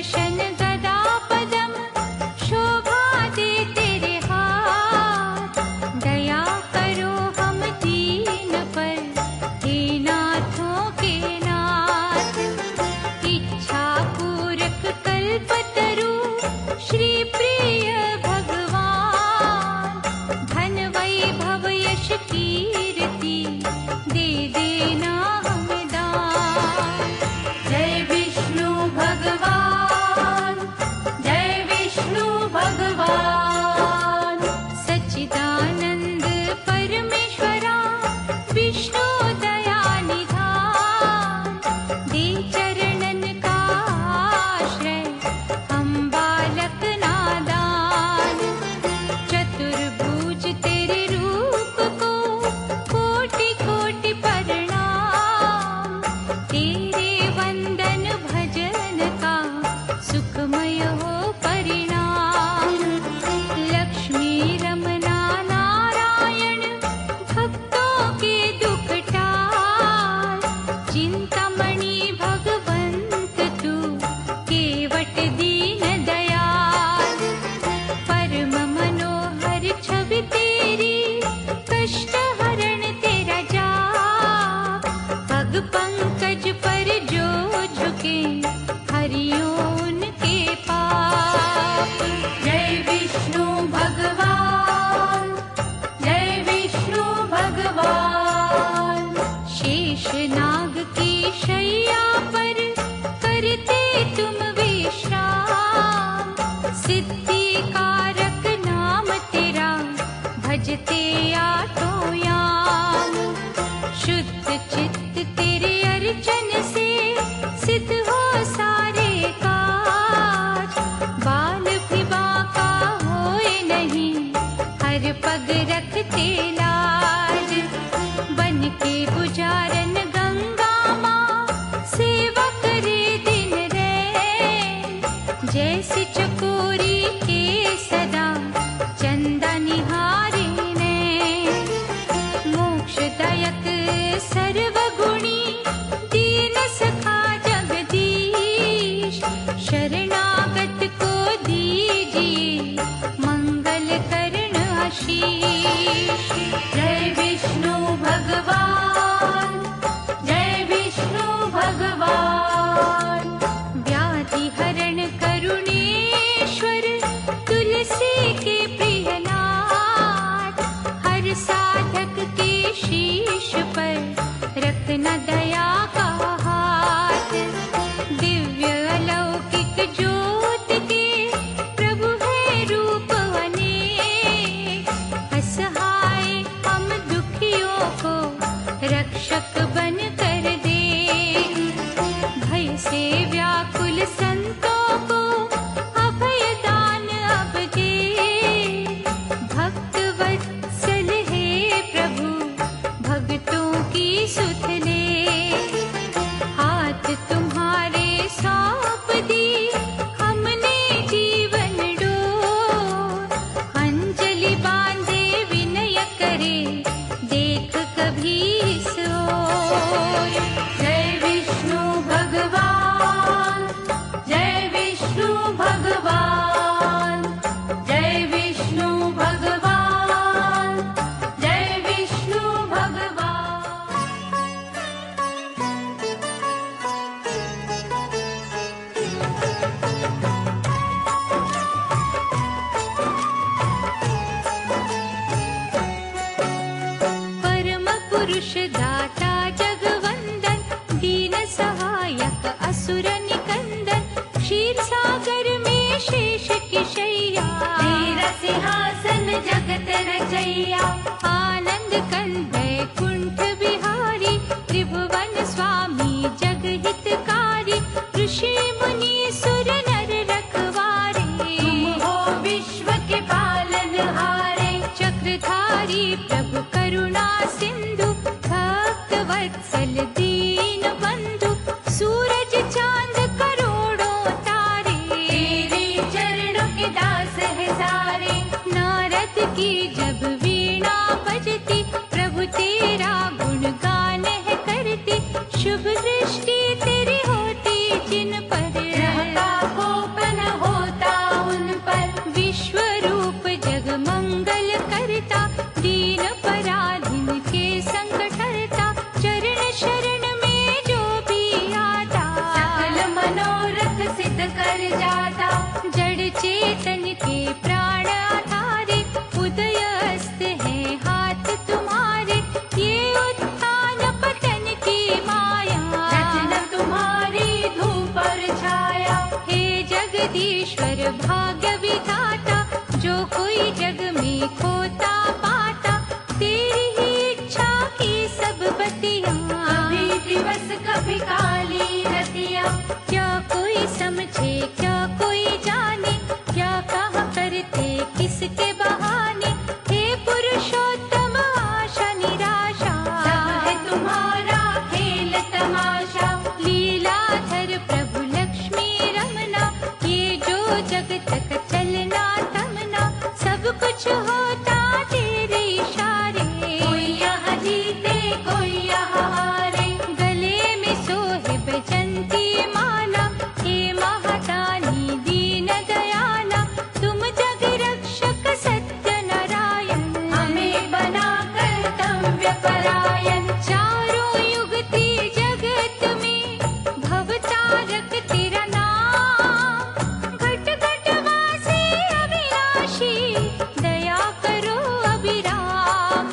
सुदर्शन गदा पदम शोभा दे तेरे हाथ। दया करो हम दीन पर हे नाथों के नाथ। इच्छा पूरक कल्पतरु श्री प्रिय भगवान। धन वैभव यश कीर्ति दे देना हम दान। जय विष्णु भगवान, जय विष्णु भगवान। सच्चिदानंद परमेश्वरा विष्णु दया निधान। दे चरणन का आश्रय हम बालक नादान। चतुर्भुज तेरे रूप को कोटि कोटि प्रणाम। तेरे वंदन भजन का सुखमय हो परिणाम। लक्ष्मी रमना नारायण भक्तों के दुख टाल। चिंतामणि भगवंत तू केवट दीन दयाल। परम मनोहर छवि तेरी कष्ट हरण तेरा जाप। पग पंकज पर जो झुके हरियो उनके पाप। जय विष्णु भगवान, जय विष्णु भगवान। शेष नाग की शैया पर करते तुम विश्राम। सिद्धि कारक नाम तेरा भजते आठों याम। शुद्ध चित्त तेरे अर्चन से सिद्ध हो सारे काज। बाल भी बांका होए नहीं हर पग रखते लाज। बन के पुजारन गंगा माँ सेवा करे दिन रैन। जैसे चकोरी के सदा चंदा निहारे नैन। मोक्षदायक सर्वगुणी दीन सखा जगदीश। शरणागत को दीजिए मंगल करण आशीष। जय विष्णु भगवान, जय विष्णु भगवान। व्याधि हरण करुणेश्वर तुलसी के प्रियनाथ। हर साधक के शीश पर रखना दया का हाथ। दिव्य अलौकिक ज्योत के प्रभु है रूप अनेक। असहाय हम दुखियों को रक्षक बन कर दे। भय से व्याकुल संतों को अभय दान अब दे। भक्त वत्सल हे प्रभु भक्तों की सुध ले। हाथ तुम्हारे सौंप दी हमने जीवन डोर। अंजलि बांधे विनय करे देख कभी इस ओर। जय विष्णु भगवान, जय विष्णु भगवान। जय विष्णु भगवान, जय विष्णु भगवान। परम पुरुष दाता जगवंदन। दीन सहायक असुर निकंदन। क्षीर सागर में शेष की शैया। तेरा सिंहासन जगत रचैया। आनंद कंद वैकुंठ बिहारी। त्रिभुवन स्वामी जग हितकारी। ऋषि मुनि सुर नर रखवारे। तुम हो विश्व के पालनहारे। चक्रधारी प्रभु करुणा सिंधु। भक्त वत्सल दीन बंधु। सूरज चांद करोड़ों तारे। तेरे चरणों के दास है सारे। नारद की जब वीणा बजती प्रभु तेरा गुणगान है करती। शुभ दृष्टि तेरी होती जिन पर रहता हो पर जाता। जड़ चेतन के प्राण आधारे, उदय अस्त है हाथ तुम्हारे। ये उत्थान पतन की माया, रचना तुम्हारी धूप पर छाया। हे जगदीश्वर भाग्य विधाता, जो कोई जग में खोता पाता, तेरी ही इच्छा की सब बतियाँ। कभी दिवस कभी काली रतिया, क्या कोई समझे क्या कोई जाने, क्या कहा करते किसके बहाने। हे पुरुषोत्तम आशा निराशा, सब है तुम्हारा खेल तमाशा। लीलाधर प्रभु लक्ष्मी रमना, ये जो जगत का चलना तमना, सब कुछ होता तेरे इशारे। कोई यहाँ जीते कोई यहाँ हारे, गले में सोहे बैजंती माला। हे महादानी दीन दयाला, तुम जग रक्षक सत्य नारायण, हमें बना कर्तव्य परायण। चारों युग ते जगत में भवतारक तेरा नाम, घट घट वासी अविनाशी, दया करो अभिराम।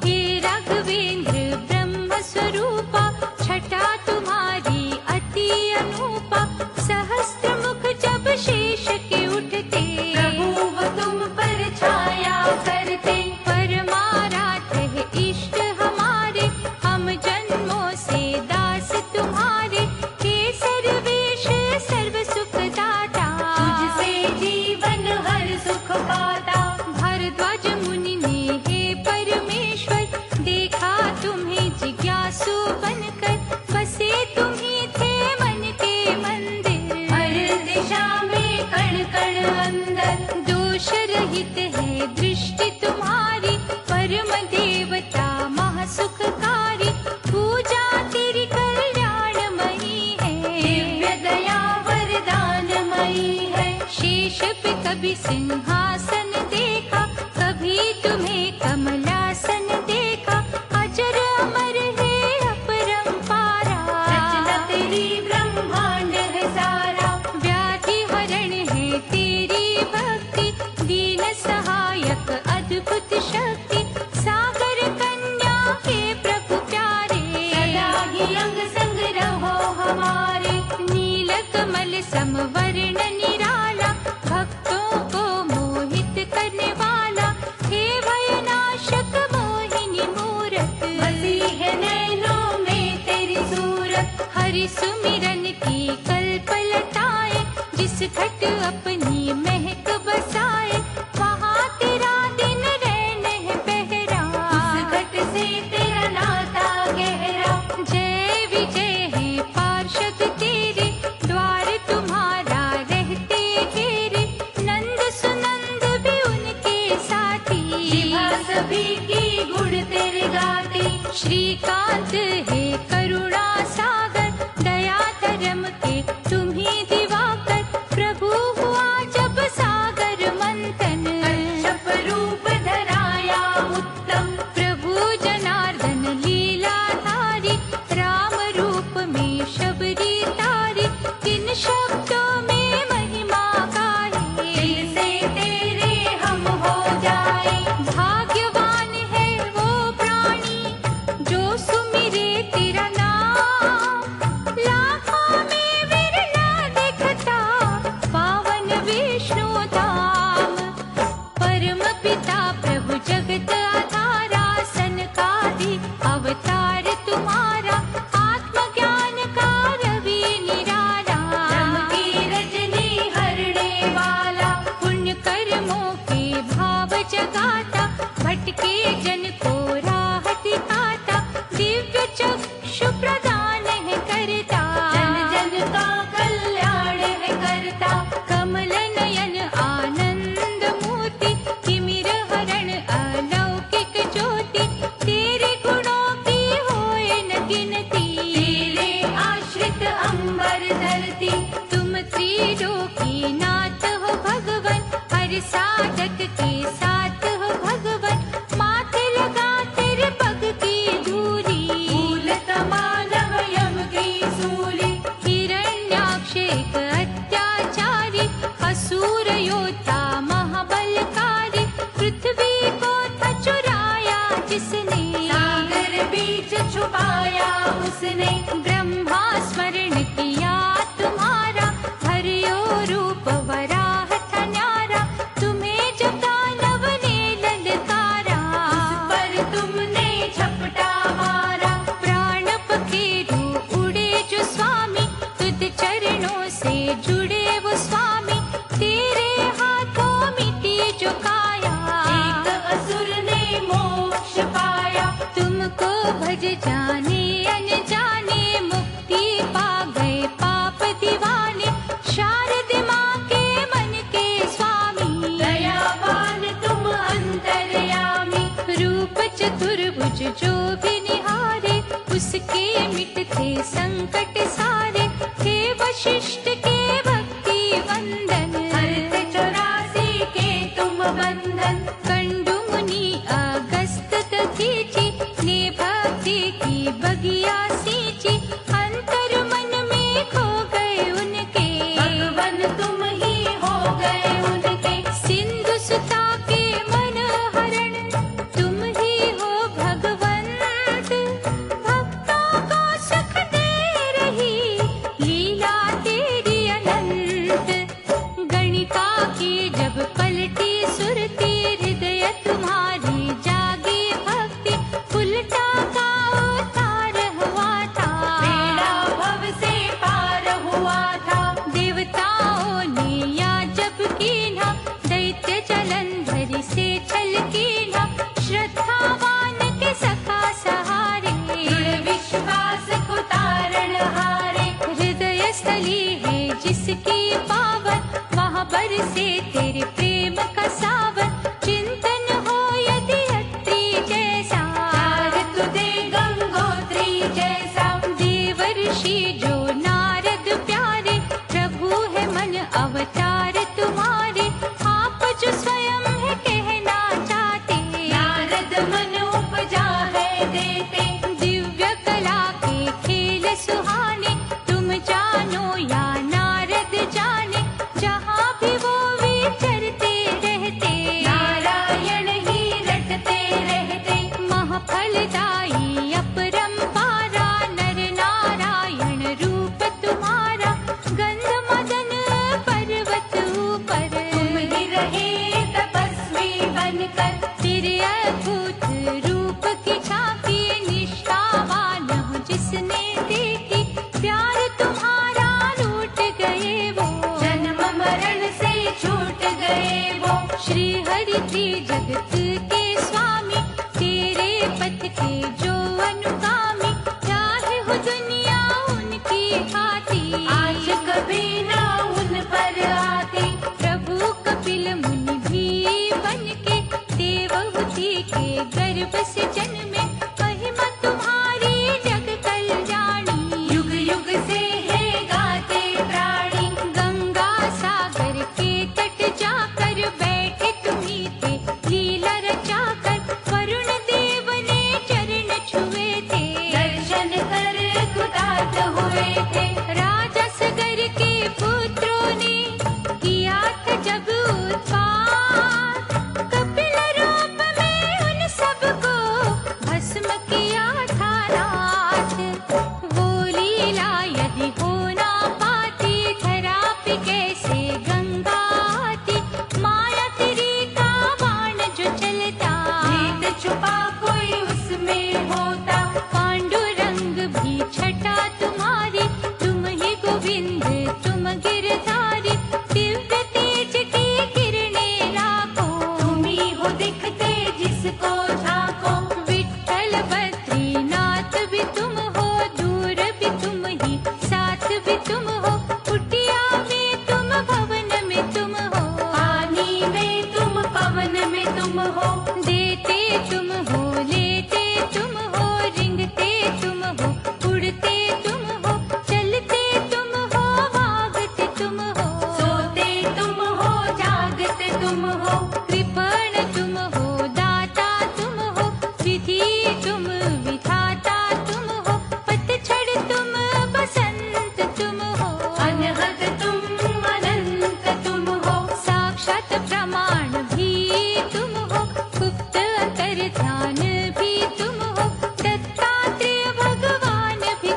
हे राघवेंद्र ब्रह्म स्वरूपा, छटा तुम्हारी अति अनूपा। सहस्त्र मुख जब शेष के उठते, प्रभु वो तुम पर छाया करते। परमाराध है इष्ट हमारे, हम जन्मों से दास तुम्हारे। हे सर्वेश सर्व सुख दाता, तुझसे जीवन हर सुख पाता। भारद्वाज मुनि ने हे परमेश्वर, देखा तुम्हें जिज्ञासु बनकर। बसे तुम ही थे मन के मंदिर, हर दिशा में कण कण अंदर। दोष रहित है दृष्टि तुम्हारी, परम देवता महासुखकारी। पूजा तेरी कल्याणमयी है, दिव्य दया वरदानमयी है। शेष पे कभी सिंहासन देखा, कभी तुम्हें कमलासन देखा। अजर अमर है अपरंपारा, रचना तेरी ब्रह्मांड है सारा। व्याधि हरण है तेरी भक्ति, दीन सहायक अद्भुत शक्ति। सागर कन्या के प्रभु प्यारे, सदा ही अंग संग रहो हमारे। नील कमल समवर्ण निराला, भक्तों को मोहित करने वाला। हे भयनाशक मोहिनी मूरत, बसी है नैनों में तेरी सूरत। हरि सुमिरन की कल्पलताएं, जिस घट अपनी महक बसाए। वहाँ तेरा दिन रैन है पहरा, उस घट से तेरा नाता गहरा। जय विजय है पार्षद तेरे, द्वार तुम्हारा रहते घेरे। नंद सुनंद भी उनके साथी, जिभा सभी की गुण तेरे गाती। श्रीकांत है करुणा सागर, दया धर्म के तुम ही दिवाकर। प्रभु हुआ जब सागर मंथन, कच्छप रूप धराया उत्तम। प्रभु जनार्दन लीलाधारी, राम रूप में शबरी तारी। किन शब्दों में महिमा गाए, दिल से तेरे हम हो जाए। भाग्यवान है वो प्राणी, जो सुमिरे उसने ब्रह्मा स्मरण किया तुम्हारा, हरियो रूप वराह था न्यारा, तुम्हें जब दानव ने ललकारा, उस पर तुमने झपटा मारा। प्राण पखेरु उड़े जो स्वामी, तुझ चरणों से जुड़े वो स्वामी, तेरे हाथों मिटी जो काया, एक असुर ने मोक्ष पाया। तुमको भज जाने अनजाने, मुक्ति पा गए पाप दीवाने, शारद माँ के मन के स्वामी, दयावान तुम अंतर्यामी। रूप चतुर्भुज जो भी निहारे, उसके मिटते संकट सारे, थे वशिष्ठ के भक्ति वंदन, हरत 84 के तुम बंधन। कंडु मुनि अगस्त दधीचि, ने भक्ति की बगिया सींची, अंतर मन में खो गए उनके, भगवन तुम ही हो गए उनके। सिंधु सुता के मन हरण, तुम ही हो भगवंत, भक्तों को सुख दे रही लीला तेरी अनंत। गणिका की जब पलटी सुरती, हृदय तुम्हारी जागी भक्ति, उल्टा का उतार हुआ था, बेड़ा भव से पार हुआ था। देवताओं ने या जब कीन्हा, दैत्य जलंधर से छल कीन्हा, श्रद्धावान के सखा सहारे, दृढ़ विश्वास को तारण हारे। हृदय स्थली है जिसकी पावन, वहाँ बरसे तेरे प्रेम का सावन। चिंतन हो यदि अत्रि जैसा, प्यार तुझे गंगोत्री जैसा। देवर्षि जो नारद प्यारे, प्रभु है मन अवतार तुम्हारे, आप जो स्वयं है कहना चाहते, नारद मन उपजा है देते। दिव्य कला के खेल सुहाने, तुम जानो या नारद जाने, जहाँ भी वो विचरते रहते, नारायण ही रटते रहते। महाफलदायी अपरंपारा, नर नारायण रूप तुम्हारा, गंध मदन पर्वत ऊपर, तुम ही रहे तपस्वी बनकर। तेरे अद्भुत रूप की झांकी, निष्ठावान हूँ जिसने देखी, प्यार तुम्हारा लूट गए वो, जन्म मरण से छूट गए वो। श्री हरि थी जगत के स्वामी, तेरे पथ के जो अनुगामी, चाहे हो दुनिया उनकी खाती, आज कभी ना उन पर आती। प्रभु कपिल मुनि भी बनके, देवहूति के गर्भ से जन्मे, महिमा तुम्हारी जग कल्याणी, युग युग से है गाते प्राणी। गंगा सागर के तट जाकर बैठे तुम्ही थे, लीला रचाकर वरुण देव ने चरण छुए थे, दर्शन कर कृतार्थ हुए थे। राजा सगर के पुत्रों ने किया था जब उत्पात, कपिल रूप में उन सबको भस्म किया था रात। वो लीला यदि हो ना पाती, धरा पे कैसे गंगा आती, माया तेरी का बाण जो चलता, भेद छुपा कोई उसमें होता। पांडुरंग भी छटा तुम्हारी, तुम ही गोविंद तुम गिरधारी, दिव्य तेज की किरणें लाखों, तुम ही हो दिखते जिसको झांको। विठ्ठल बद्रीनाथ भी तुम हो, दूर भी तुम ही, साथ भी तुम हो। कुटिया में तुम, भवन में तुम हो, पानी में तुम, पवन में तुम हो। देते तुम हो, लेते तुम हो, रिंगते तुम हो, उड़ते तुम हो, चलते तुम हो, भागते तुम हो, सोते तुम हो, जागते तुम हो। कृपण तुम हो, दाता तुम हो, विधि तुम विधाता तुम हो, पतझड़ तुम बसंत तुम हो, अनहद तुम अनंत तुम हो। साक्षात प्रमाण भी तुम हो, गुप्त अंतर ध्यान भी तुम हो, दत्तात्रेय भगवान भी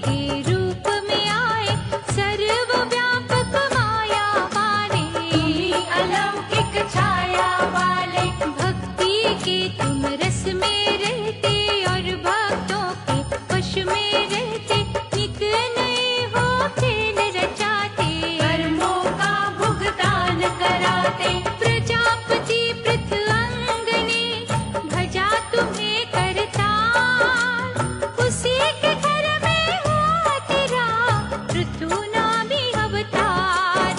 के रूप में आए, सर्वव्यापक माया वाले, तुम्ही अलौकिक छाया वाले, भक्ति के तुम रस में रहते और भक्तों के वश में रहते, नित नए हो खेल रचाते, कर्मों का भुगतान कराते। प्रजापति पृथ्वंगने भजा तुम्हें करतार, उसी के घर में हुआ तेरा पृथु नामी अवतार।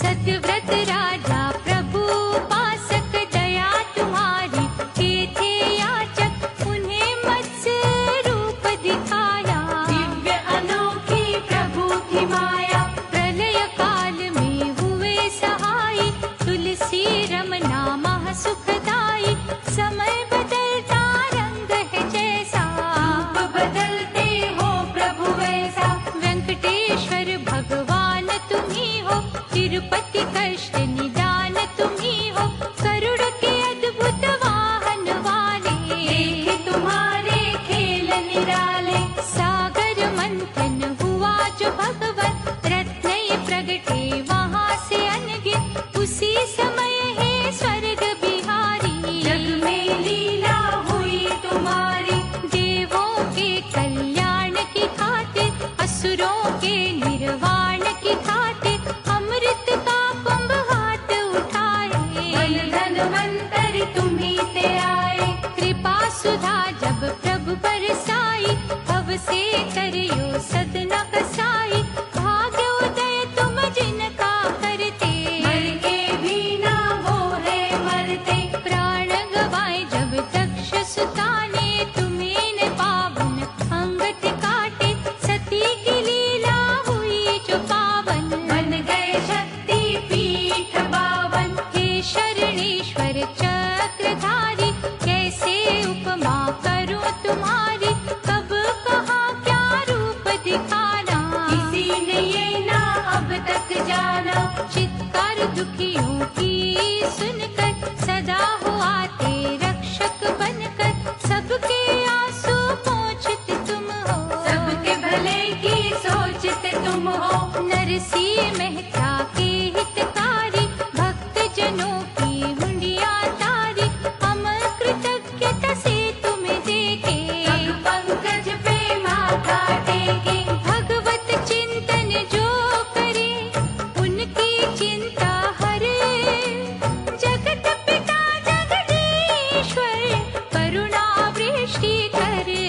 सत्यव्रत राजा प्रभु उपासक, दया तुम्हारी के थे याचक, उन्हें मत्स्य रूप दिखाया, दिव्य अनोखी प्रभु की माया, प्रलय काल में हुए सहाय, तुलसी रमना महा सुखदाई, समय बदलता रंग है जैसा, रूप बदलते हो प्रभु वैसा। वेंकटेश्वर भगवान तुम्ही हो, तिरुपति कष्ट निदान तुम्ही हो, गरुड़ के अद्भुत वाहन वाले, देखे तुम्हारे खेल निराले, सागर मंथन हुआ जो भगवन, रत्न ये प्रगटे वहाँ से अनगिनत, उसी समय है स्वर्ग बिहारी, जग में लीला हुई तुम्हारी, देवों के कल्याण की खातिर, असुरों के निर्वाण की खातिर, अमृत का कुंभ हाथ उठाए, मन धनवंतर तुम्ही ते आए, कृपा सुधा जब प्रभु बरसाई, भव से करियो सदना कसाई, भाग्य उदय तुम जिनका करते, मर के भी ना वो है मरते, प्राण गवाए जब दक्ष सुता ने, तुम्हें न पावन अंगत काटे, सती की लीला हुई जो पावन, बन गए शक्ति पीठ बावन, हे शरणेश्वर चक्रधारी, कैसे उपमा करूं तुम्हारी, कब कहाँ क्या रूप दिखाना, किसी ने ये ना अब तक जाना, चित्कार दुखियों की सुनकर, सदा हो आते रक्षक बनकर, सबके आंसू पोंछते तुम हो, सबके भले की सोचते तुम हो, नरसिंह मेहता के हितकारी, भक्त जनों की मुंडिया तारी, हम कृतज्ञता से तुम्हें देखे, पग पंकज पे माथा टेके, भगवत चिंतन जो करे, उनकी चिंता हरे, जगत पिता जगदीश्वर, करुणा वृष्टि करे,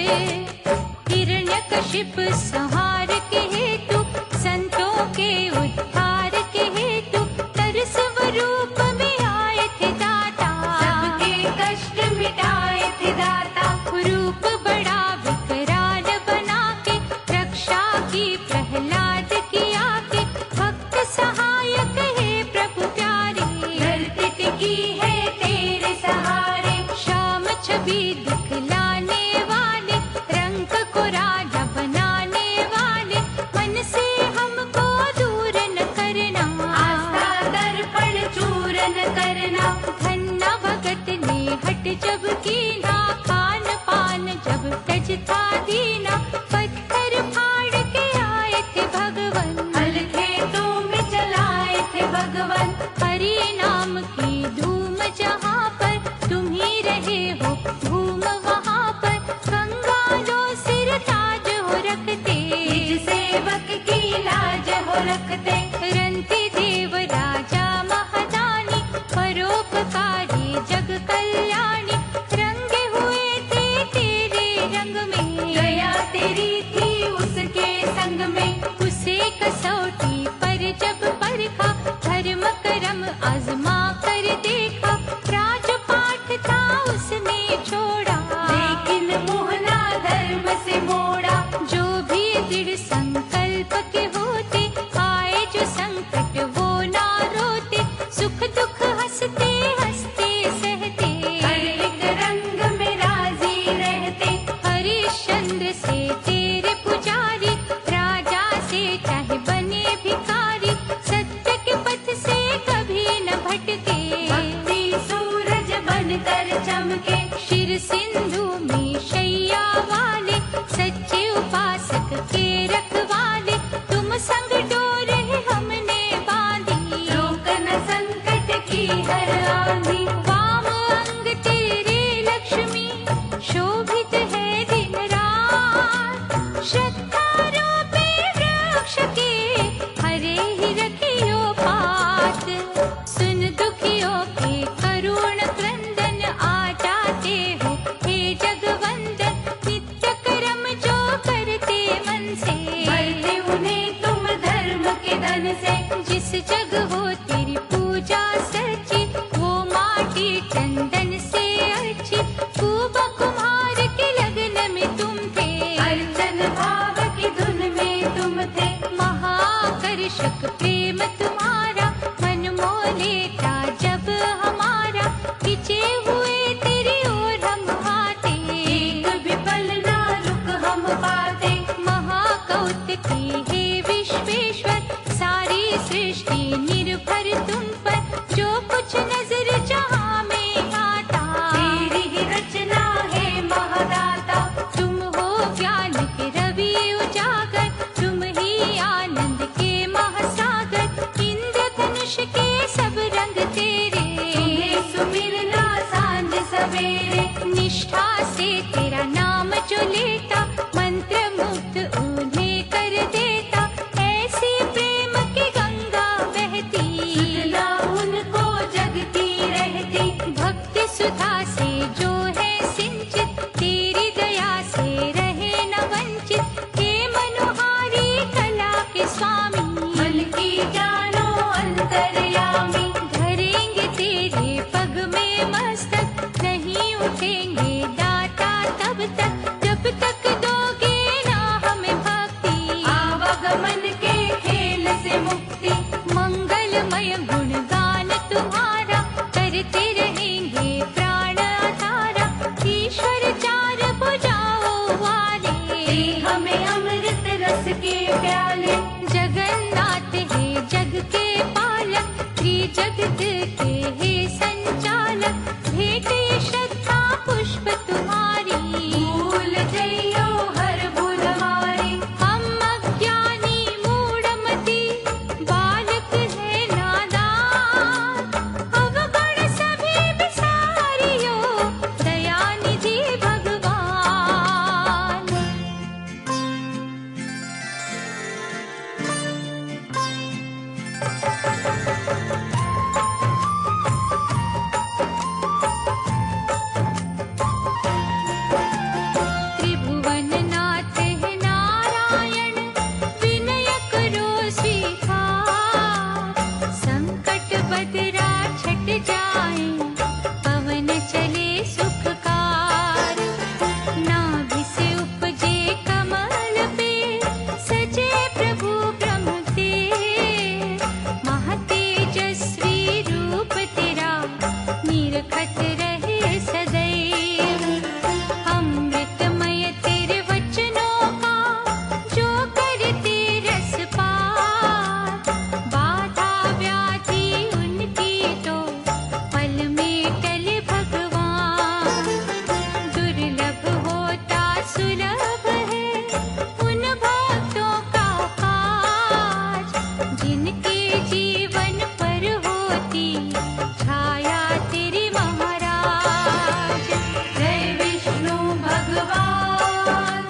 हिरण्यकशिप संहार के हेतु, संतों के उद्धार के हेतु, तरस स्वरूप में आए थे दाता, सबके कष्ट मिटाए थे दाता, रूप बड़ा विकराल बना के, रक्षा की प्रहलाद की आके, भक्त सहायक है प्रभु प्यारे, धरती टिकी है तेरे सहारे, श्याम छवि दिखलाने वाले, रंग को राजा बनाने वाले, मन से हमको दूर न करना, आस्था दर्पण चूरन करना, धन्ना भगत ने हट जब कीना, खान पान जब तजता दीना, पत्थर फाड़ के आए थे भगवन, हल खेतों में चलाए थे भगवन, हरि नाम की धूम जहाँ पर, तुम ही रहे हो धूम वहाँ पर, गंगा जो सिर ताज हो रखते, निज सेवक की लाज हो रखते, रंती देव राजा महादानी, परोपकारी जग कल्याणी, रंगे हुए थे तेरे रंग में, गया तेरी थी उसके संग में, उसे कसौटी पर जब परखा, धर्म कर्म आजमा कर देखा, राजपाठ था उसने छोड़ा, लेकिन मोहना धर्म से मोड़ा, जो भी दृढ़ संकल्प के होते, आए जो 10 जग हो तेरी पूजा सच्ची, वो माटी चंदन से अच्छी। खूब कुम्हार के लगन में तुम थे, अर्चन भाव की धुन में तुम थे। महाकर्षक प्रेम तुम्हारा मन मोह लेता जब हमारा। खिंचे हुए तेरी ओर हम आते, एक भी पल ना रुक हम पाते। महाकौतुकी हे विश्वेश्वर, सारी सृष्टि निर्भर तुम पर। जो कुछ नजर जहाँ में आता, तेरी ही रचना है महादाता। तुम हो ज्ञान के रवि उजागर, तुम ही आनंद के महासागर। इंद्रधनुष के सब रंग तेरे, तुम्हें सुमिरना सांझ सवेरे। निष्ठा से तेरा नाम जो लेता, मंत्र मुग्ध उन्हें कर देता। ऐसी प्रेम की गंगा बहती, सुधना उनको जगती रहती। भक्ति सुधा से जो है सिंचित, तेरी दया से रहे न वंचित। हे मनोहारी कला के स्वामी, मन की जानो अंतर्यामी। धरेंगे तेरे पग में मस्तक, नहीं उठेंगे दाता तब तक, जब तक दोगे ना हमें भक्ति। आवागमन के खेल से मुक्ति। मंगलमय गुणगान तुम्हारा, करते रहेंगे प्राण आधारा। ईश्वर चार भुजाओं वाले, दे हमें अमृत रस के प्याले। जगन्नाथ है जग के पालक, त्रिजगत के हे संचालक। भेटे श्रद्धा पुष्प तुम्हारी, भूल जइयो हर भूल हमारी। हम अज्ञानी मूढ़मति, बालक है नादान। अवगुण सभी विसारियो, दयानिधि भगवान। त्रिभुवननाथ है नारायण, विनय करो स्वीकार। संकट बदरा छट जाए, पवन चले सुखकार। नाभि से उपजे कमल पे, सजे प्रभु ब्रह्म तेज। महातेजस्वी रूप तेरा, निरखत रहे सदैव। अमृतमय तेरे वचनों का, जो करते रस पार। बाधा व्याधि उनकी तो, पल में टले भगवान। दुर्लभ होता सुलभ है, उन भक्तों का काज। जिनके जीवन पर होती छाया तेरी महाराज। जय विष्णु भगवान,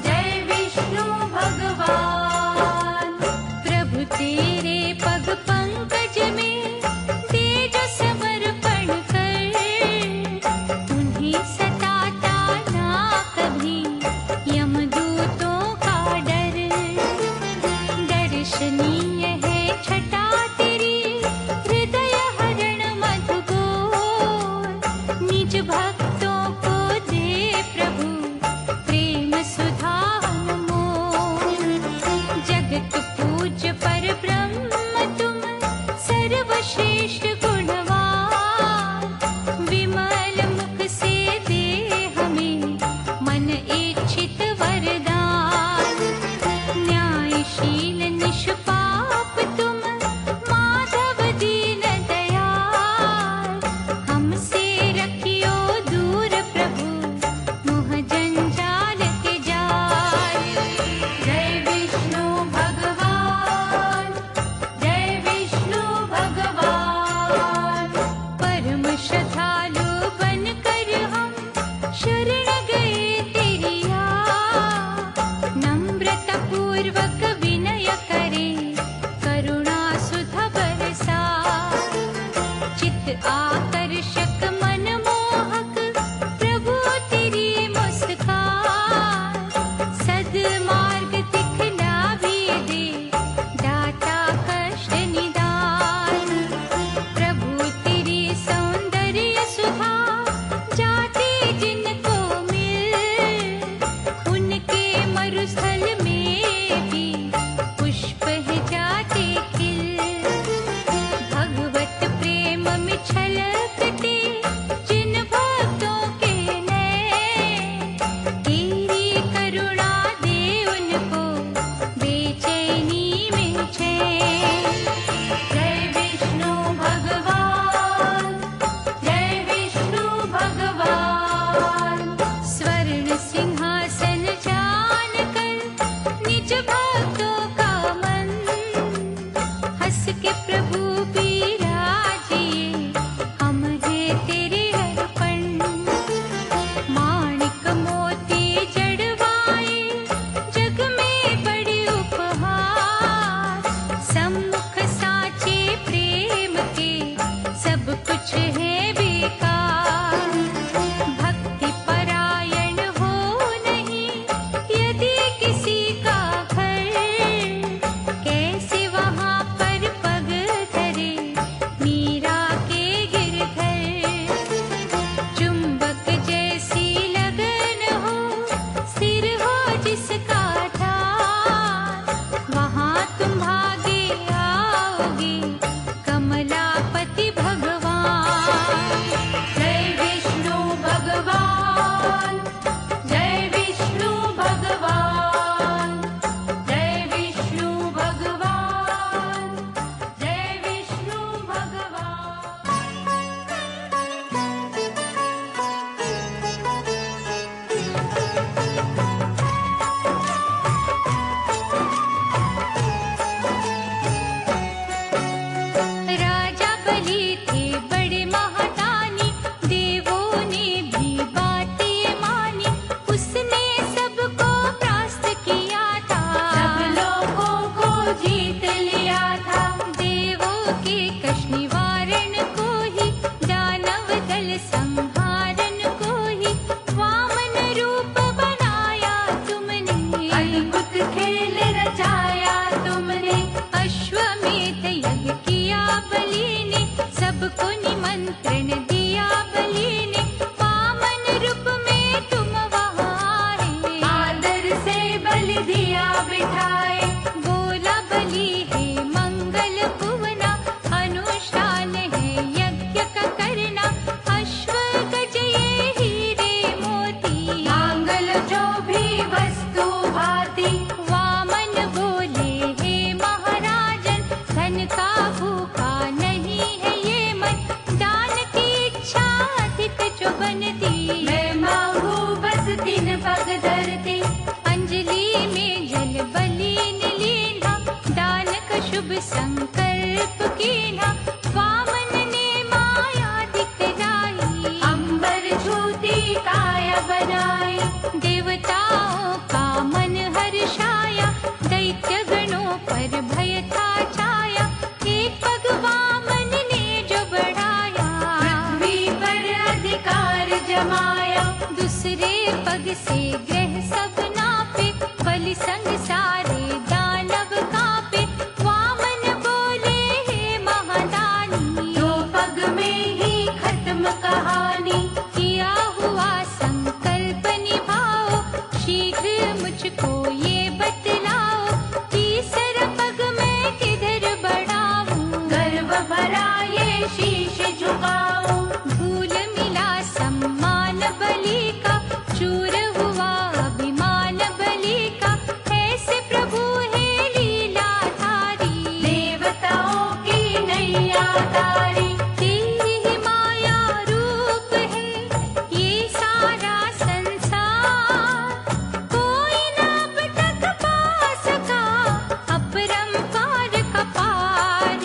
जय विष्णु भगवान। प्रभु तेरे पग पंकज में, दे जो समर्पण कर। उन्हें सताता ना कभी यमदूतों का डर। दर्शनीय है छटा तेरी, हृदय हरण मधुगोर। निज भक्तों को दे प्रभु, प्रेम सुधा अनमोल। जगत पूज्य पर ब्रह्म तुम, सर्वश्रेष्ठ गुणवान। विमल मुख से दे हमें, मन इच्छित वरदान। न्यायशील निष्पाप तुम, माधव दीन दयाल। हमसे रखियो दूर प्रभु, मोह जंजाल के जाल। जय विष्णु भगवान, जय विष्णु भगवान। परम श्रद्धालु बनकर हम, शरण गए तेरी आ। नम्रता पूर्वक विनय करे, करुणा सुधा बरसा। चित आकर्षक मनमोहक, प्रभु तेरी मुस्कान। सद्मार्ग दिखला भी दे, दाता कष्ट निदान। उठाए। बोला बलि है मंगल भुवना, अनुष्ठान है यज्ञ का करना, अश्व गज ये हीरे मोती, मांगल जो भी वस्तु भाती। वामन बोले हे महाराजन, धन का भूखा नहीं है ये मन, दान की इच्छा अधिक जो बनती, मैं मांगू बस 3 पग धरती। अंजलि में जल बलि ने लीना, दान का शुभ संकल्प कीना, वामन ने माया दिखलाई, अंबर छूती काया बनाई। देवताओं का मन हर्षाया, दैत्य गणों पर भय था छाया, एक पग वामन ने जो बढ़ाया, पृथ्वी पर अधिकार जमाया। दूसरे पग से ग्रह सब नापे, बलि संग सारे दानव कांपे, वामन बोले हे महादानी, 2 पग में ही खत्म कहानी। किया हुआ संकल्प निभाओ, शीघ्र मुझको ये बतलाओ, तीसरा पग मैं किधर बढ़ाऊं, गर्व भरा ये शीश झुकाऊं। धूल मिला सम्मान बलि का, चूर हुआ अभिमान बलि का, ऐसे प्रभु है लीलाधारी, देवताओं की नैया तारी। तेरी ही माया रूप है ये सारा संसार, कोई न अब तक पा सका अपरंपार का पार,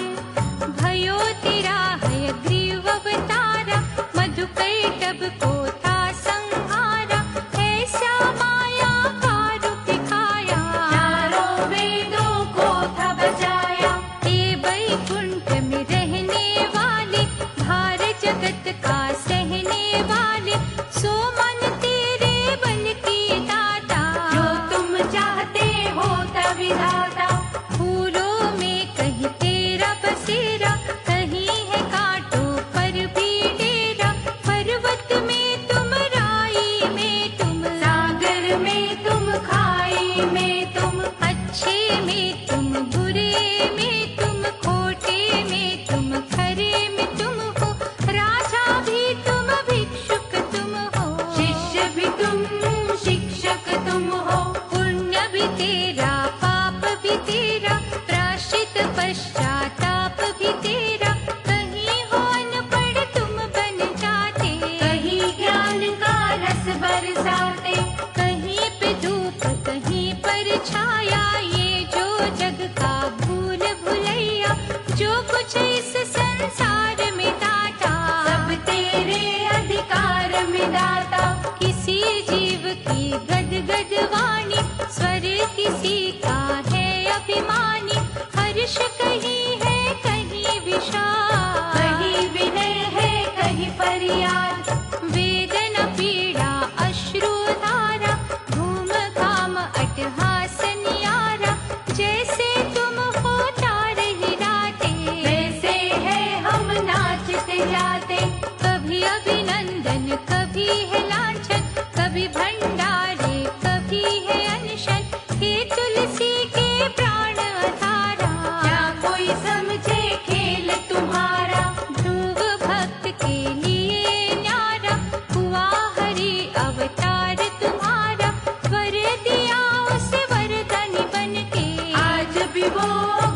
भयो तेरा हयग्रीव अवतारा, मधुकैटभ को था संहारा, ऐसा माया का रूप दिखाया, 4 वेदों को था बचाया। हे वैकुंठ में रहने वाले, भार जगत का सहने वाले, सो मन तेरे बल की दाता, जो तुम चाहते हो विधाता। फूलों में कहीं तेरा बसेरा, कहीं है कांटों पर भी डेरा, पर्वत में तुम राई में तुम, सागर में तुम खाई में तुम। अच्छे में तुम बुरे में तुम, खोटे में तुम खरे में तुम हो, राजा भी तुम भिक्षुक तुम हो, शिष्य भी तुम शिक्षक तुम हो। पुण्य भी तेरा पाप भी तेरा, प्राश्चित पश्चाताप भी तेरा, कहीं हो अनपढ़ तुम बन जाते, कहीं ज्ञान का रस बरसाते। कहीं पे धूप कहीं पर छाया, ये जो जग का भूल भुलैया, जो कुछ इस संसार में दाता, सब तेरे अधिकार में दाता। किसी जीव की गदगद वाणी, स्वर किसी का है अभिमानी, हर्ष कहीं है कहीं विषाद, कहीं विनय है कहीं फरियाद। वेदना पीड़ा अश्रु धारा, घूम घाम अट्टहास नियारा, जैसे तुम हो तार हिलाते, वैसे है हम नाचते जाते। कभी अभिनंदन कभी है लांछन, कभी भंडारे कभी है अनशन, हे तुलसी के प्राण अधारा, क्या कोई समझे खेल तुम्हारा। ध्रुव भक्त के लिए न्यारा, हुआ हरि अवतार तुम्हारा, वर दिया उसे वरदानी बनके, आज भी वो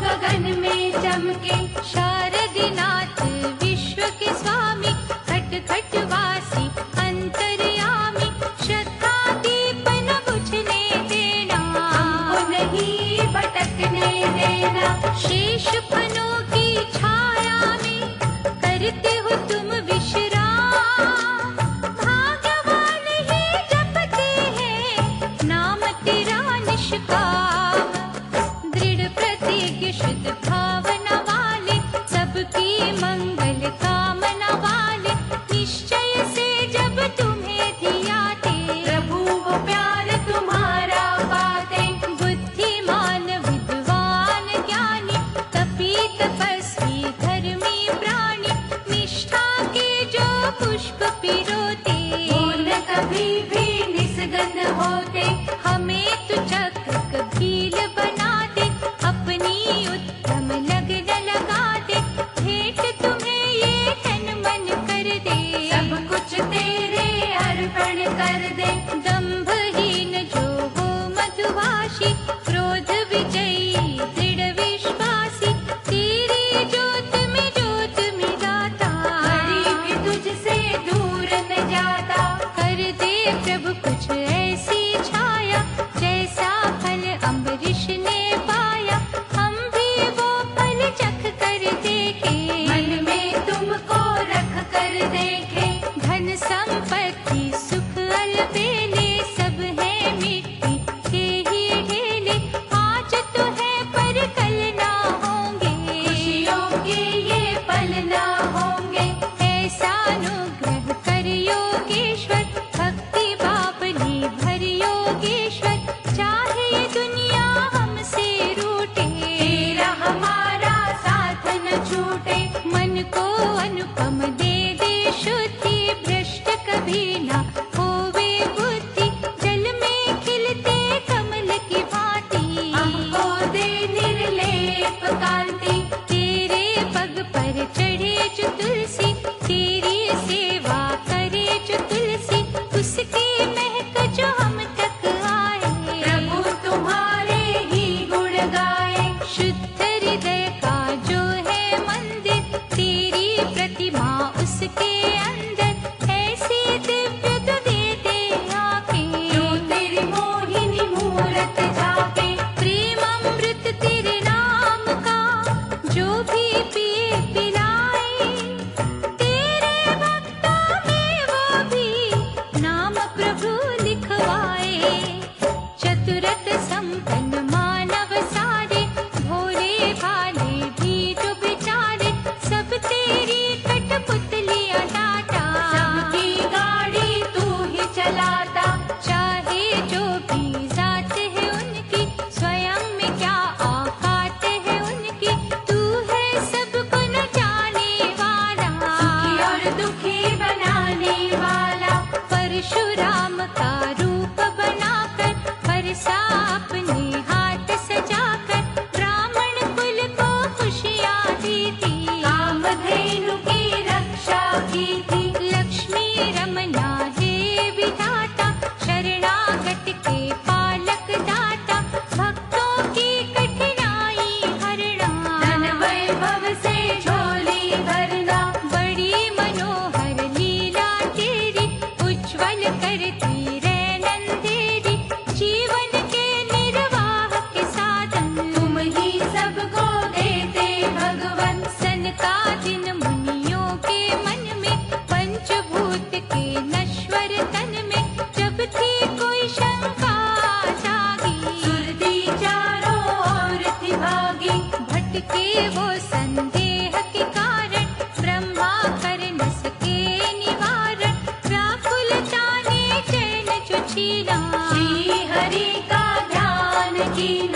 गगन में चमके। शारदीनाथ विश्व के स्वामी, खट खट वासी अंतर्यामी, श्रद्धा दीपन बुझने देना, हमको नहीं भटकने देना। शेष फनों की छाया में करते हो तुम विश्राम, भाग्यवान ही जपते हैं नाम तेरा निष्काम, दृढ़ प्रतिज्ञ शुद्ध भावना वाले, सबकी मंगल कामना वाले, निश्चय से जब तुम्हें धियाते, प्रभु वो प्यार तुम्हारा पाते। बुद्धिमान विद्वान ज्ञानी, तपी तपस्वी धर्मी प्राणी, निष्ठा के जो पुष्प पिरोते, वो न कभी भी निस्गंध होते। हमें तो चक्र कभील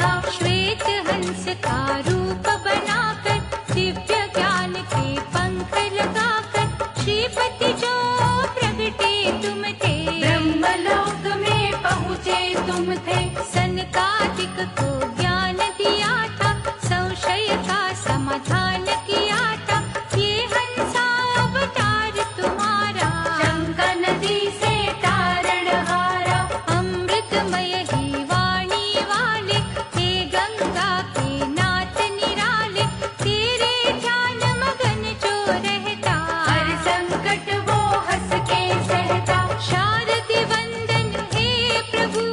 रहेगा। श्वेत हंस का रूप बनाकर दिव्य ज्ञान के पंख लगाकर श्रीपति जो प्रगटे तुम थे। ब्रह्मलोक में पहुँचे तुम थे। सनकादिक को ज्ञान दिया था, संशय का समाधान किया था, ये हंसा अवतार तुम्हारा। शंका नदी से तारणहारा, अमृतमय ही वाणी वाले, हे गंगा के नाथ निराले, तेरे ध्यान मगन जो रहता, हर संकट वो हंस के सहता। शारदि वंदन हे प्रभु,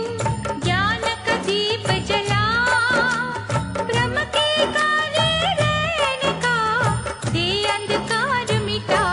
ज्ञान का दीप जला, ब्रह्म के काले रहने का दे अंधकार मिटा।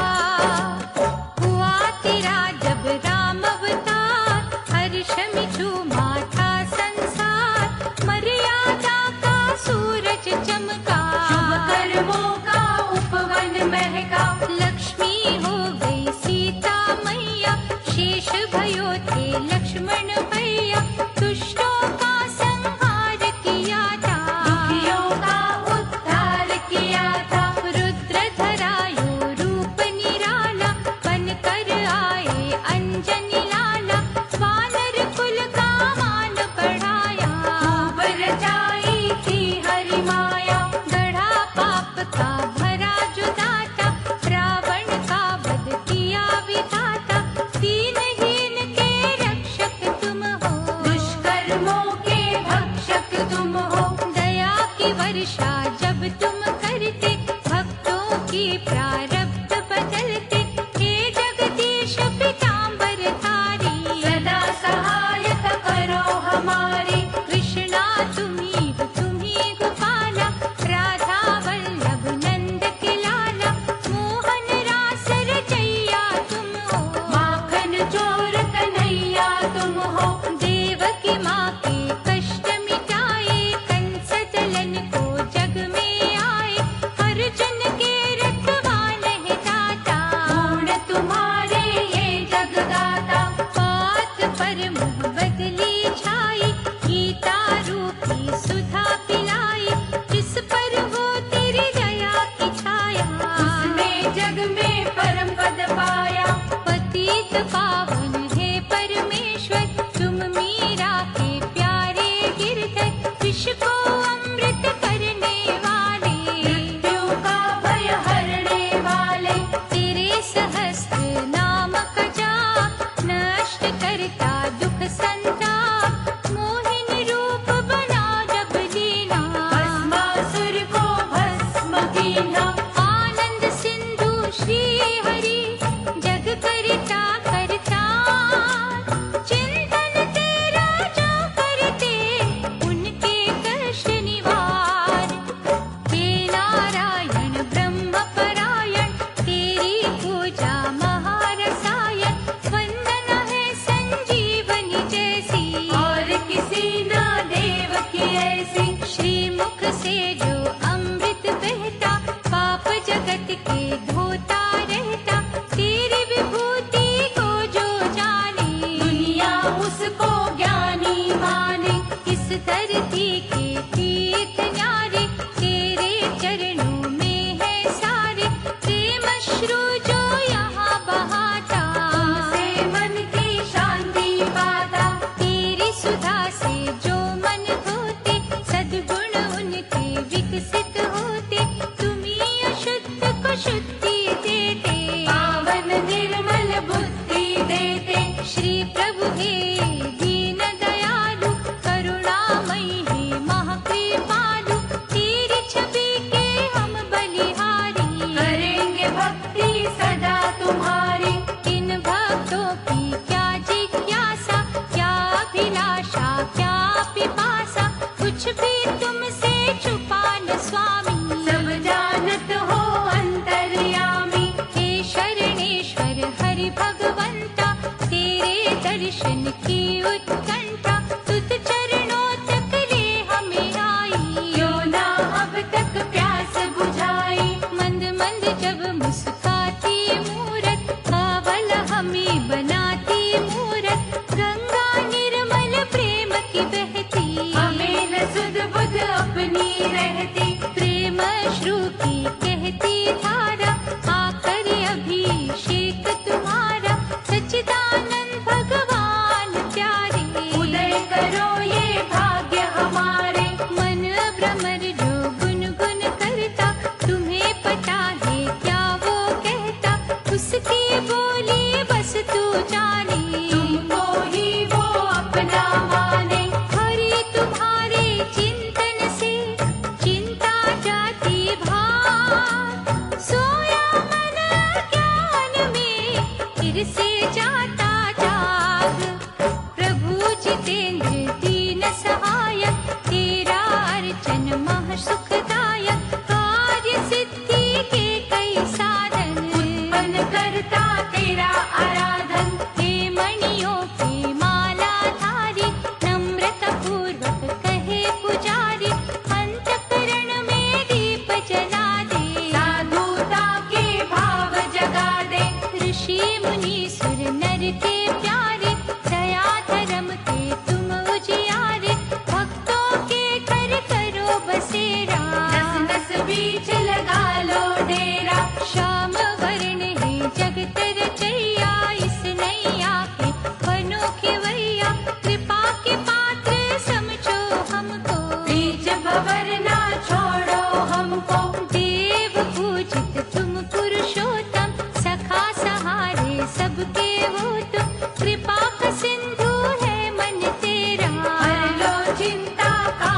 हुआ तेरा जब राम अवतार, हर्ष में झूमा था संसार, मर्यादा का सूरज चमका, शुभ कर्मों का उपवन महका। लक्ष्मी हो गई सीता मैया, शेष भयो थे लक्ष्मण भैया, दुष्टों का संहार किया था, दुखियों का उद्धार किया था। रुद्र धरायो रूप निराला, बनकर आए अंजनी लाला, वानर कुल का मान बढ़ाया, खूब रचाई थी हरि माया। गढ़ा पाप का भरा जो दाता, रावण का वध किया विधाता, दीनहीन के रक्षक तुम हो, दुष्कर्मों के भक्षक तुम हो। दया की वर्षा जब तुम करते, भक्तों की प्रारब्ध बदलते, हे जगदीश पीताम्बर धारी, सदा सहायता करो हमारी। कृष्णा तुम्ही गोपाला, राधा वल्लभ नंद के लाला, मोहन रास रचैया तुम हो, माखन चोर कन्हैया तुम हो। देवकी माँ के कष्ट मिटाए, कंस दलन को जग में आए, अर्जुन के रखवान है दाता, गुण तुम्हारे ये जगदाता। बात पर मुँह बदली छाई, गीता रूपी सुधा पिलाई, जिस पर हो तेरी दया की छाया, उसने जग में परम पद पाया। पतित पावन है परमेश्वर, तुम मीरा के प्यारे गिरधर, विष को अमृत करने वाले, मृत्यु का भय हरने वाले। तेरे सहस्त्र नाम का जाप, नष्ट करता दुख संताप, मोहिन रूप बना जब लीना, भस्मासुर को भस्म कीना। आनंद सिंधु श्री हरि, जग करता करता, चिंतन तेरा जो करते, उनके कष्ट निवार। हे नारायण ब्रह्म परायण, तेरी पूजा महारसायन, वंदना है संजीवनी जैसी, और किसी ना देव की ऐसी। श्रीमुख से जो अमृत बहता, पाप जगत के धोता रहता, तेरी विभूति को जो जाने, दुनिया उसको ज्ञानी माने। इस धरती के तीर्थ न्यारे, तेरे चरणों में है सारे, प्रेम अश्रु जो यहाँ बहाता, से मन की शांति पाता। तेरी सुधा से जो मन धोते, सद्गुण उनके विकसित होते, तुम्हीं अशुद्ध को शुद्धि देते, पावन निर्मल बुद्धि देते। श्री प्रभु हे दीन दयालु, करुणामयी हे महाकृपालु, तेरी छवि के हम बलिहारी, करेंगे भक्ति सदा तुम्हारी। इन भक्तों की क्या जिज्ञासा, क्या अभिलाषा, क्या पिपासा, कुछ भी तुमसे छुपा न स्वामी, सब जानत हो अंतर्यामी। हे शरणेश्वर हरि भगवंता, तेरे दर्शन की उत्कंठा, तुझ चरणों तक ले हमें आई, क्यों ना अब तक प्यास बुझाई। मंद मंद जब मुस्काती मूरत, कावल हमें बनाती मूरत, गंगा निर्मल प्रेम की बहती, हमें न सुध बुध अपनी रहती। प्रेम श्रु की कहती धारा, आकर अभिषेक तुम्हारा, सच्चिदानंद भगवान प्यारे। उदय करो ये भाग्य हमारे। मन भ्रमर जो गुनगुन करता, तुम्हें पता है क्या वो कहता, उसकी बोली बस तू जाने। तुमको ही वो अपना माने। हरि तुम्हारे चिंतन से चिंता जाती भार, सोया मन ज्ञान में फिर से जाता जाग। प्रभु जितेंद्र दीन सहायक, तेरा अर्चन मह सुखदायक, कार्य सिद्धि के कई साधन उत्पन्न करता तेरा आराधन। हे मणियों की माला धारी, नम्रता पूर्वक कहे पुजारी, अंतःकरण में दीप जला दे। साधुता के भाव जगा दे। ऋषि मुनि सुर नर के प्यारे, दया धर्म के तुम उजियारे, भक्तों के घर करो बसेरा। नस नस बीच लगा लो डेरा। श्याम वर्ण है जगत रचैया, इस नैया के बनो खेवैया, कृपा के पात्र समझो हमको। बीच भंवर ना छोड़ो हमको। देव पूजित तुम पुरुषोत्तम, सखा सहारे सबके हो तुम, कृपा का सिंधु है मन तेरा। हर लो चिंता का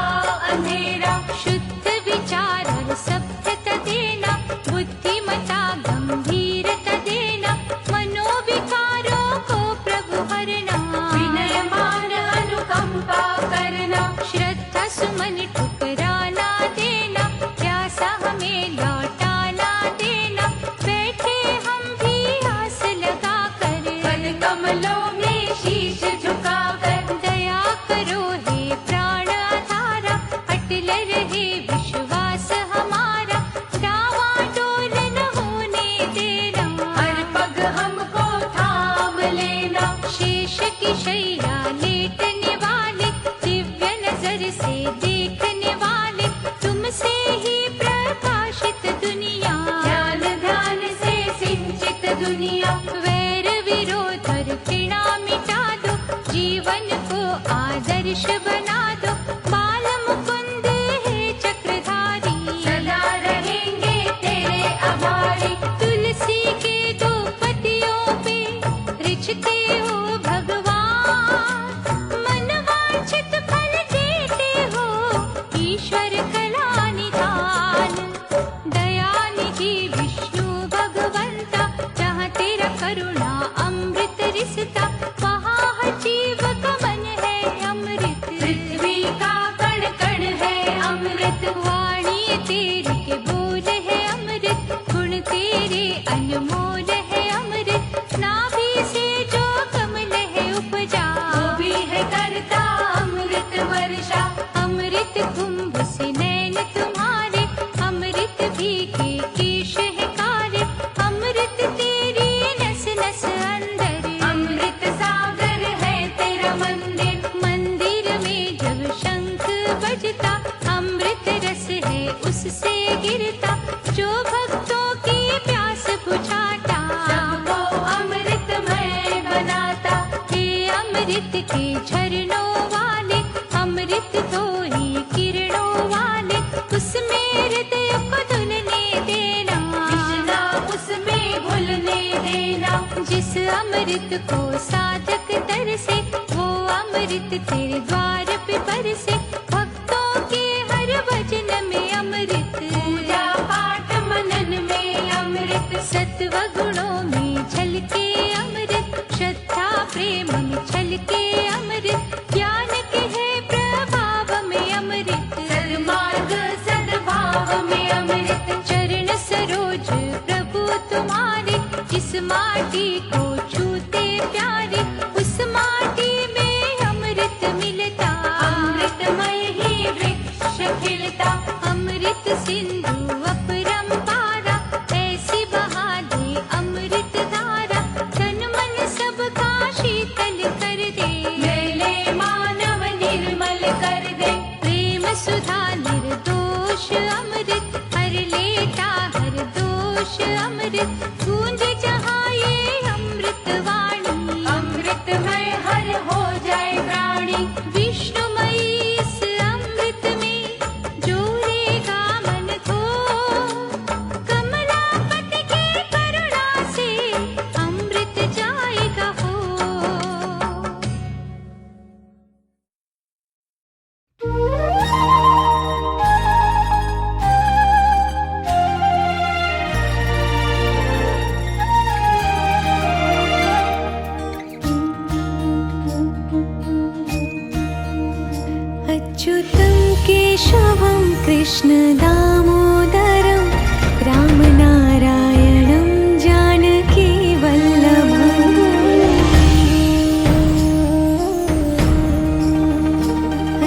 अंधेरा। शुद्ध विचार और सभ्यता देना, बुद्धिमता गंभीरता देना, मनोविकारों को प्रभु हरना। विनय मान अनुकंपा करना। श्रद्धा सुमन ठुकराना देना, प्यासा हमें लौटाना देना, बैठे हम भी आस लगा कर। पद कमलों में शीश झुकाकर। दया करो हे प्राण आधारा, अटल रहे विश्वास हमारा, डावाडोल न होने देना। हर पग हमको थाम लेना। शेष की शैया लेटने वाले, दिव्य नजर से देखने वाले, तुमसे ही प्रकाशित दुनिया। ध्यान ध्यान से सिंचित दुनिया। वैर विरोध और घृणा मिटा दो, जीवन को आदर्श बना दो, बाल मुकुंद है चक्रधारी। सदा रहेंगे तेरे आभारी। तुलसी के दो पत्तियों पे रिझते हो भगवान, मनवांछित फल देते हो ईश्वर कला निधान। दयानिधि विष्णु भगवंता, जहाँ तेरा करुणा अमृत रिसता, वहाँ हर जीव का मन है अमृत। पृथ्वी का कण कण है अमृत। वाणी तेरी के बोल है अमृत, गुण तेरे अनमोल है अमृत, नाभि से जो कमल है उपजा, वो भी है करता अमृत वर्षा। अमृत कुंभ से नैन तुम्हारे, अमृत भी के केश है काले, अमृत तेरी नस नस अंदर। अमृत सागर है तेरा मंदिर। मंदिर में जब शंख बजता, अमृत रस है उससे गिरता, जो भक्तों की प्यास बुझाता, सबको अमृतमय बनाता। हे अमृत के झरनों वाले, अमृत तो ही किरणों वाले, उसमें हृदय को धुलने देना। कृष्णा उसमें घुलने देना। जिस अमृत को साधक तरसे, वो अमृत तेरे द्वार पे बरसे, भक्तों के हर वचन में अमृत। पूजा पाठ मनन में अमृत। सत्व गुणों में झलके अमृत, श्रद्धा प्रेम में झलके अमृत, ज्ञान के है प्रभाव में अमृत। सद्मार्ग सद्भाव में अमृत। चरण सरोज प्रभु तुम्हारे, जिस माटी को छूते प्यारे, उस माटी में अमृत मिलता। अमृतमय ही वृक्ष खिलता। अमृत सिंधु अपरंपारा, ऐसी बहा दे अमृत धारा, तन मन सबका शीतल कर दे। मेले मानव निर्मल कर दे। प्रेम सुधा केशवं कृष्ण दामोदरं रामनारायणं जानकी वल्लभम्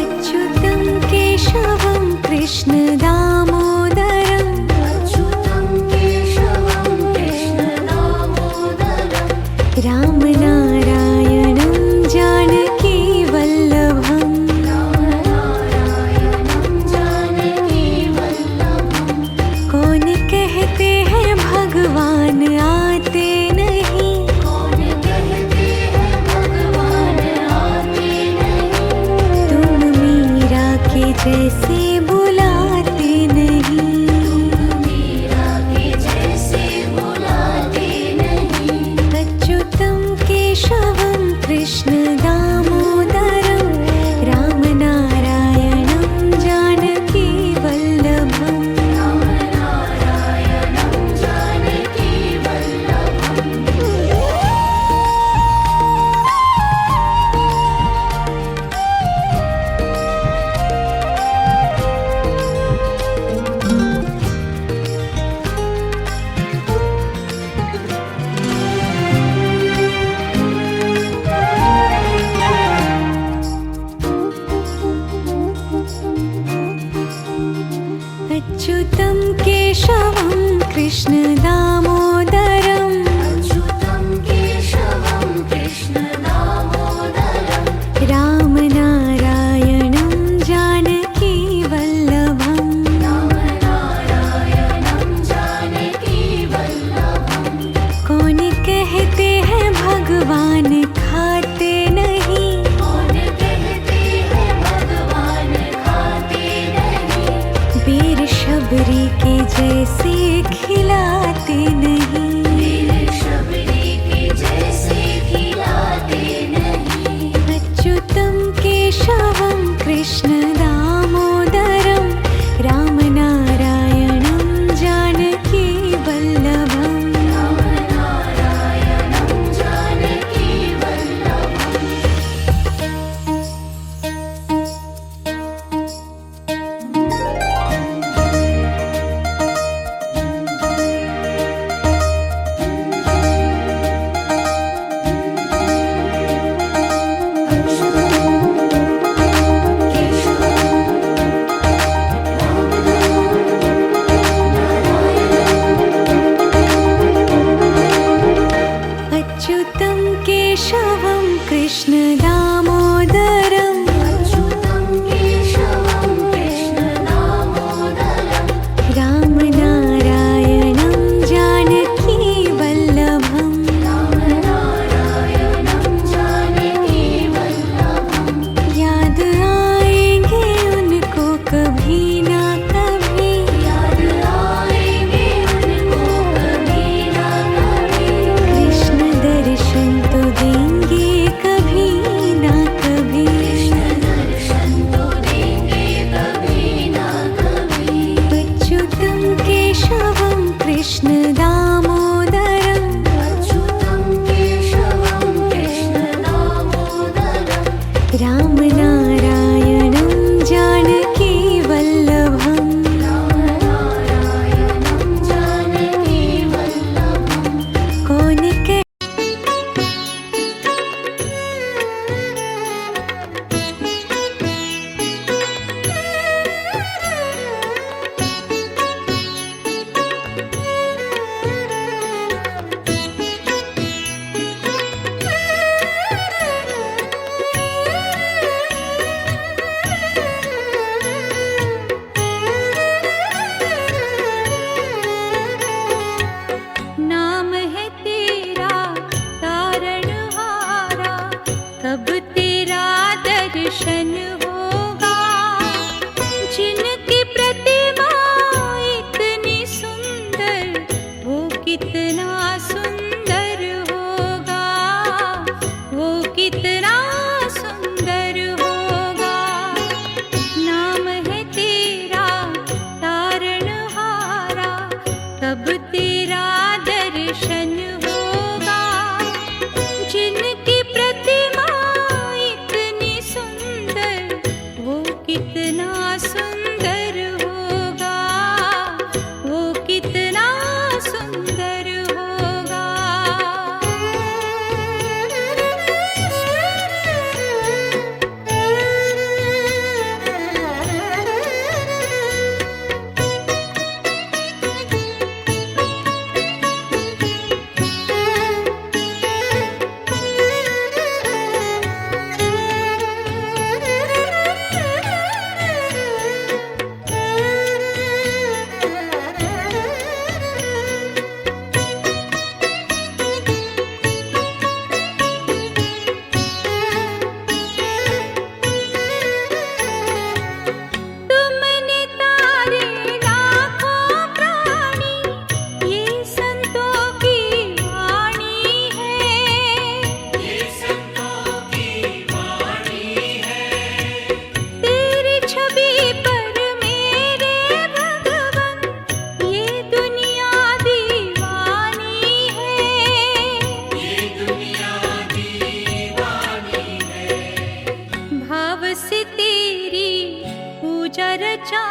अच्युतं केशवं कृष्ण दामोदरं रामनारायणं जानकी वल्लभम् कौन कहते हैं भगवान आते नहीं तुम मीरा के जैसे बुलाते नहीं अच्युतं केशवं कृष्ण दामोदरं रामनारायणं जानकी वल्लभम् अच्युतं केशवं कृष्ण दामोदरं रामनारायणं जानकी वल्लभम् कौन कहते हैं भगवान खाते नहीं वीर शबरी के जैसे खिलाते नहीं अच्युतं केशवं कृष्ण दामोदरं रामनारायणं जानकी वल्लभम्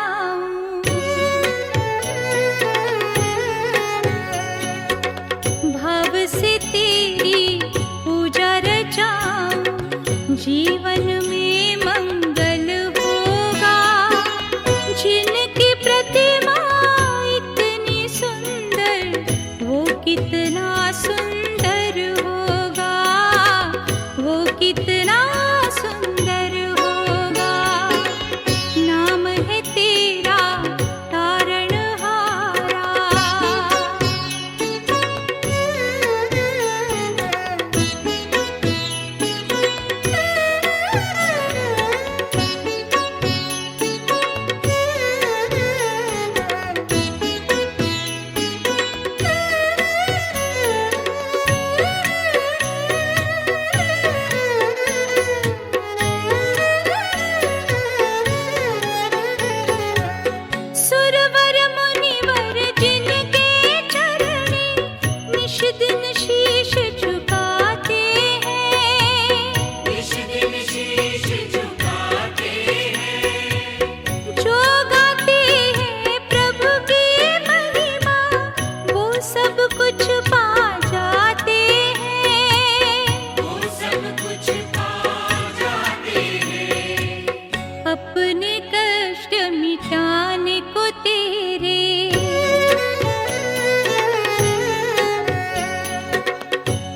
जाऊं, भाव से तेरी पूजा रचाऊं, जीवन में मंगल होगा। जिनकी प्रतिमा इतनी सुंदर, वो कितना सुंदर होगा, वो कितना सुंदर होगा। नाम है तेरा तारणहारा। सुरवर मुनिवर जिनके चरणे निश दिन शीश झुकाते हैं, निश दिन शीश झुकाते हैं। जो गाते हैं प्रभु की महिमा, वो सब कुछ पा जाते हैं, वो सब कुछ पा जाते हैं। अपने कष्ट मिटाने को तेरे,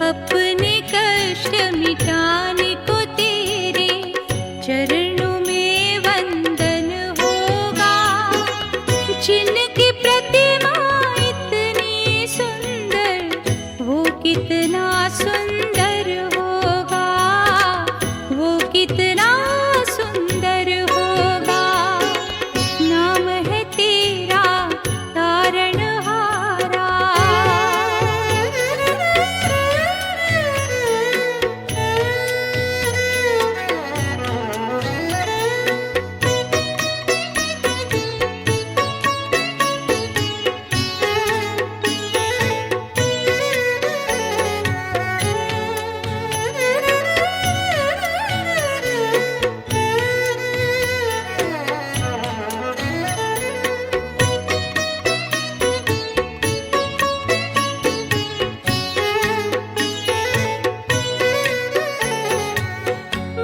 अपने कष्ट मिटाने को तेरे चरणों में वंदन होगा। जिनकी प्रतिमा इतनी सुंदर, वो कितना सुंदर होगा, वो कितना सुंदर होगा। नाम है तेरा तारणहारा।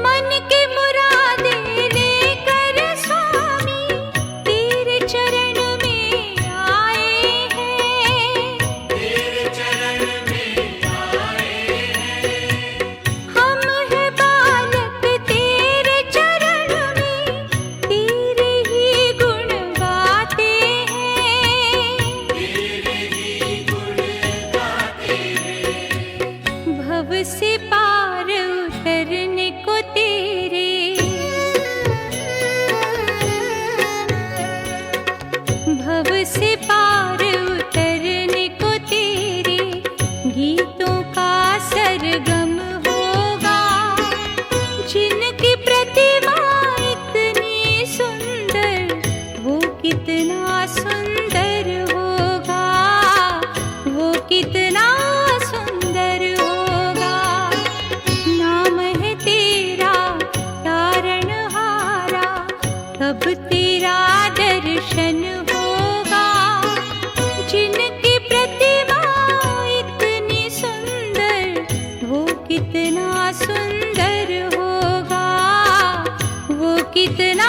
मन की मुरादें लेकर स्वामी तेरे चरण में आए हैं, तेरे चरण में आए हैं। हम है बालक तेरे चरण में, तेरे ही गुण गाते हैं, तेरे ही गुण गाते हैं। भव से पार उतरने को तेरे, भव से पार उतरने को तेरे गीतों का सरगम होगा। जिनकी प्रतिमा इतनी सुंदर, वो कितना सुंदर होगा, वो कितना सुंदर होगा। नाम है तेरा तारणहारा। कब तेरा दर्शन होगा। जिनकी प्रतिमा इतनी सुंदर, वो कितना सुंदर होगा, वो कितना